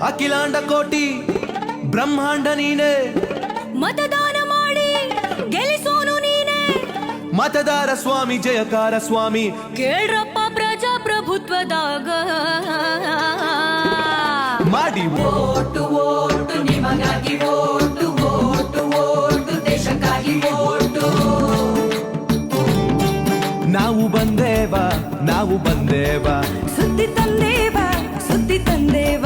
ಅಖಿಲಾಂಡ ಕೋಟಿ ಬ್ರಹ್ಮಾಂಡ ನೀನೆ, ಮತದಾನ ಮಾಡಿ ಗೆಲ್ಲಿಸೋನು ನೀನೆ, ಮತದಾರ ಸ್ವಾಮಿ ಜಯಕಾರ ಸ್ವಾಮಿ. ಕೇಳ್ರಪ್ಪ ಪ್ರಜಾಪ್ರಭುತ್ವದಾಗ ಮಾಡಿ ಓಟು ಓಟು ನಿಮಗಾಗಿ ಓಟು ಓಟು ಓಟು ದೇಶಕ್ಕಾಗಿ ಓಟು. ನಾವು ಬಂದೇವ ನಾವು ಬಂದೇವ, ಸುದ್ದಿ ತಂದೇವ ಸುದ್ದಿ ತಂದೇವ,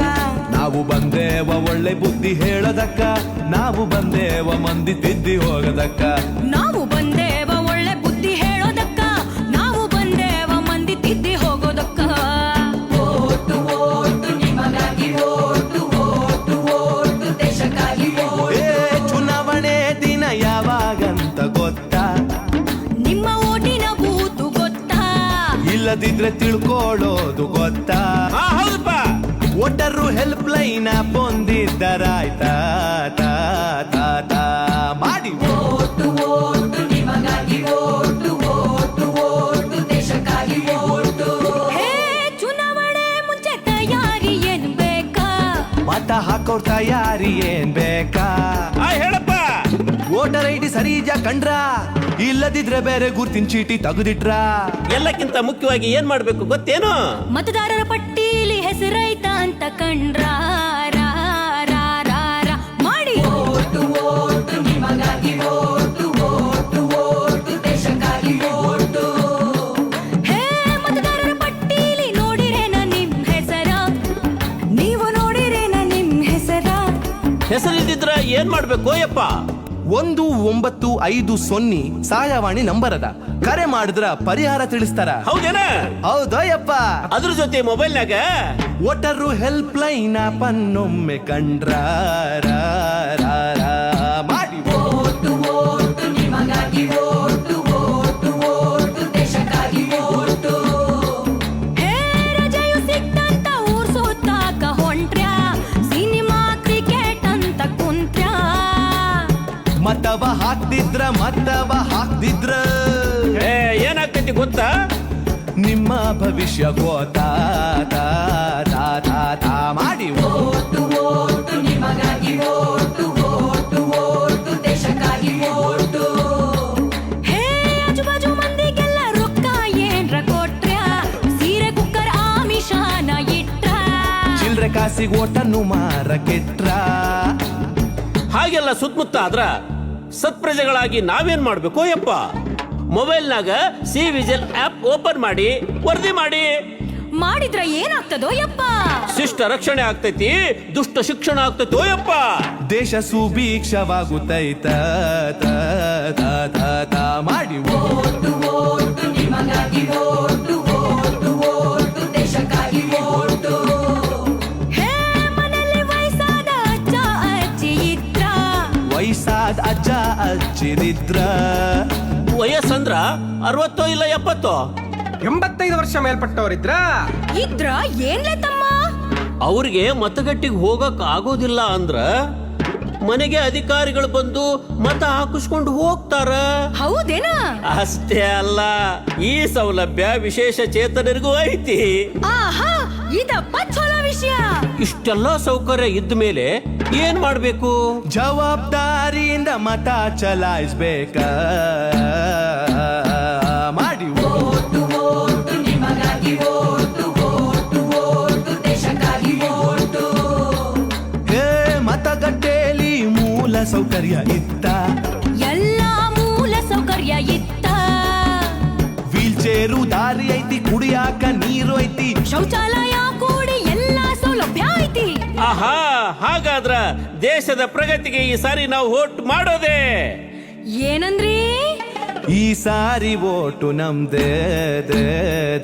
ನಾವು ಬಂದೇವ ಒಳ್ಳೆ ಬುದ್ಧಿ ಹೇಳದಕ್ಕ, ನಾವು ಬಂದೇವ ಮಂದಿ ತಿದ್ದಿ ಹೋಗದಕ್ಕ. ನಾವು ಬಂದೇವ ಒಳ್ಳೆ ಬುದ್ಧಿ ಹೇಳೋದಕ್ಕ, ನಾವು ಬಂದೇವ ಮಂದಿ ತಿದ್ದಿ ಹೋಗೋದಕ್ಕ. ಓಟು ಓಟು ನಿಮಗಾಗಿ ಓಟು ಓಟು ಓಟು ದೇಶಕ್ಕಾಗಿ ಓಟು. ಚುನಾವಣೆ ದಿನ ಯಾವಾಗಂತ ಗೊತ್ತಾ? ನಿಮ್ಮ ಓಟಿನ ಬೂತು ಗೊತ್ತಾ? ಇಲ್ಲದಿದ್ರೆ ತಿಳ್ಕೊಳ್ಳೋದು ಗೊತ್ತಾ? ಹೌದಪ್ಪ. ವೋಟರು ಹೆಲ್ಪ್ ಲೈನ್ ಬಂದಿದ್ದರಾಯ್ತಾ ತಾ ತಾ ತಾ ಮಾಡಿ. ಓಟು ಓಟು ನಿಮಗಾಗಿ ಓಟು ಓಟು ಓಟು ದೇಶಕ್ಕಾಗಿ ಓಟು. ಹೇ ಚುನಾವಣೆ ಮುಂಚೆ ತಯಾರಿ ಏನ್ ಬೇಕಾ? ಮತ ಹಾಕೋರ್ ತಯಾರಿ ಏನ್ ಬೇಕಾ? ಹೇಳಪ್ಪ. ವೋಟರ್ ಐಡಿ ಸರಿ ಇದ್ಯಾ ಕಂಡ್ರ? ಇಲ್ಲದಿದ್ರೆ ಬೇರೆ ಗುರ್ತಿನ ಚೀಟಿ ತೆಗೆದಿಟ್ರ? ಎಲ್ಲಕ್ಕಿಂತ ಮುಖ್ಯವಾಗಿ ಏನ್ ಮಾಡ್ಬೇಕು ಗೊತ್ತೇನು? ಮತದಾರರ ಪಟ್ಟೀಲಿ ಹೆಸರೈತ ಅಂತ ಕಂಡ್ರ ರಾ, ರಾ, ರಾ, ರಾ ಮಾಡಿ. ಓಟು ಓಟು ನಿಮಗಾಗಿ ಓಟು ಓಟು ಓಟು ದೇಶಕ್ಕಾಗಿ ಓಟು. ಹೇ ಮತದಾರರ ಪಟ್ಟೀಲಿ ನೋಡಿರೇನ ನಿಮ್ ಹೆಸರ? ನೀವು ನೋಡಿರೇನ ನಿಮ್ ಹೆಸರ? ಹೆಸರಿದ್ದಿದ್ರ ಏನ್ ಮಾಡ್ಬೇಕು ಯಪ್ಪ? 1950 ಸಹಾಯವಾಣಿ ನಂಬರ್ ಅದ, ಕರೆ ಮಾಡಿದ್ರ ಪರಿಹಾರ ತಿಳಿಸ್ತಾರ. ಹೌದೇನ? ಹೌದಯ್ಯಪ್ಪ. ಅದ್ರ ಜೊತೆ ಮೊಬೈಲ್ನಾಗ ವೋಟರು ಹೆಲ್ಪ್ ಲೈನ್ ಪನ್ನೊಮ್ಮೆ ಕಂಡ್ರ ರಾ, ರಾ, ರಾ ಮಾಡಿ. ಓಟು ಓಟು ನಿಮಗಾಗಿ ಓಟು ಓಟು ಓಟು ದೇಶಕ್ಕಾಗಿ ಓಟು. ಹೇ ರಜೆಯು ಸಿಕ್ತಂತ ಊರ್ ಸುತ್ತಾಕ ಹೊಂಟ್ರ್ಯಾ, ಸಿನಿಮಾ ಕ್ರಿಕೆಟ್ ಅಂತ ಕುಂತ್ರ್ಯಾ. ಮತವ ಹಾಕ್ತಿದ್ರ ಏನಾಗ್ತೈತಿ ಗೊತ್ತಾ? ನಿಮ್ಮ ಭವಿಷ್ಯ ಗೋತಾ ತಾ ತಾ ತಾ ತಾ ಮಾಡಿ. ಓಟು ಓಟು ನಿಮಗಾಗಿ ಓಟು ಓಟು ಓಟು ದೇಶಕ್ಕಾಗಿ ಓಟು. ಹೇ ಆಜುಬಾಜು ಮಂದಿಗೆಲ್ಲ ರೊಕ್ಕ ಏನ್ರ ಕೊಟ್ರ್ಯಾ, ಸೀರೆ ಕುಕ್ಕರ್ ಆಮಿಷಾನ ಇಟ್ರ. ಚಿಲ್ರೆ ಕಾಸಿಗೆ ಓಟನ್ನು ಮಾರ ಕೆಟ್ರ. ಹಾಗೆಲ್ಲ ಸುತ್ತಮುತ್ತ ಆದ್ರ ಸತ್ಪ್ರಜೆಗಳಾಗಿ ನಾವೇನ್ ಮಾಡ್ಬೇಕು ಯಪ್ಪ? ಮೊಬೈಲ್ನಾಗ ಸಿ ವಿಜಿಲ್ ಆಪ್ ಓಪನ್ ಮಾಡಿ ವರದಿ ಮಾಡಿ. ಮಾಡಿದ್ರ ಏನಾಗ್ತದೋ ಯಪ್ಪ? ಶಿಷ್ಟ ರಕ್ಷಣೆ ಆಗ್ತೈತಿ, ದುಷ್ಟ ಶಿಕ್ಷಣ ಆಗ್ತೈತೋ ಯಪ್ಪ. ದೇಶ ಸುಭೀಕ್ಷವಾಗುತ್ತೈತ ತಾ ತಾ ತಾ ತಾ ಮಾಡಿ. ಓಟು ಓಟು ನಿಮಗಾಗಿ ಓಟು ಓಟು ಓಟು ದೇಶಕ್ಕಾಗಿ ಓಟು. ಹೇ ಮನೆಯಲ್ಲಿ ವಯಸ್ಸಾದ ಅಜ್ಜ ಅಜ್ಜಿ ಇದ್ರ, ವಯಸ್ಸಾದ ಅಜ್ಜ ಅಜ್ಜಿರಿದ್ರ. ವಯಸ್ಸಂದ್ರ 60 ಇಲ್ಲ 70? 85 ವರ್ಷ ಮೇಲ್ಪಟ್ಟವರಿದ್ರ ಇದ್ರ ಏನ್ಲೆ ತಮ್ಮ? ಅವ್ರಿಗೆ ಮತಗಟ್ಟಿಗೆ ಹೋಗಕ್ ಆಗೋದಿಲ್ಲ ಅಂದ್ರ ಮನೆಗೆ ಅಧಿಕಾರಿಗಳು ಬಂದು ಮತ ಹಾಕಿಸ್ಕೊಂಡು ಹೋಗ್ತಾರ. ಹೌದೇನ? ಅಷ್ಟೇ ಅಲ್ಲ, ಈ ಸೌಲಭ್ಯ ವಿಶೇಷ ಚೇತನರಿಗೂ ಐತಿ. ಆಹಾ, ಇದಪ್ಪ ಚಲೋ ವಿಷಯ. ಇಷ್ಟೆಲ್ಲ ಸೌಕರ್ಯ ಇದ್ದ ಮೇಲೆ ಏನ್ ಮಾಡ್ಬೇಕು? ಜವಾಬ್ದಾರಿಯಿಂದ ಮತ ಚಲಾಯಿಸ್ಬೇಕ ಮಾಡಿ. ಓಟು ಓಟು ನಿಮಗಾಗಿ ಓಟು ಓಟು ಓಟು ದೇಶಕ್ಕಾಗಿ ಓಟು. ಹೇ ಮತಗಟ್ಟೆಯಲ್ಲಿ ಮೂಲ ಸೌಕರ್ಯ ಇತ್ತ, ಎಲ್ಲಾ ಮೂಲ ಸೌಕರ್ಯ ಇತ್ತ. ವೀಲ್ ಚೇರು ದಾರಿ ಐತಿ, ಕುಡಿಯಾಕ ನೀರು ಐತಿ, ಶೌಚಾಲಯ ಕೂಡಿ ಎಲ್ಲಾ ಸೌಲಭ್ಯ ಐತಿ. ಆಹಾ, ಹಾಗಾದ್ರ ದೇಶದ ಪ್ರಗತಿಗೆ ಈ ಸಾರಿ ನಾವು ವೋಟ್ ಮಾಡೋದೇ. ಏನಂದ್ರಿ? ಈ ಸಾರಿ ಓಟು ನಮ್ದೇ ದೇ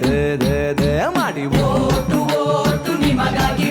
ದೇ ದೇ ದೇ ಮಾಡಿ. ಓಟು ಓಟು ನಿಮಗಾಗಿ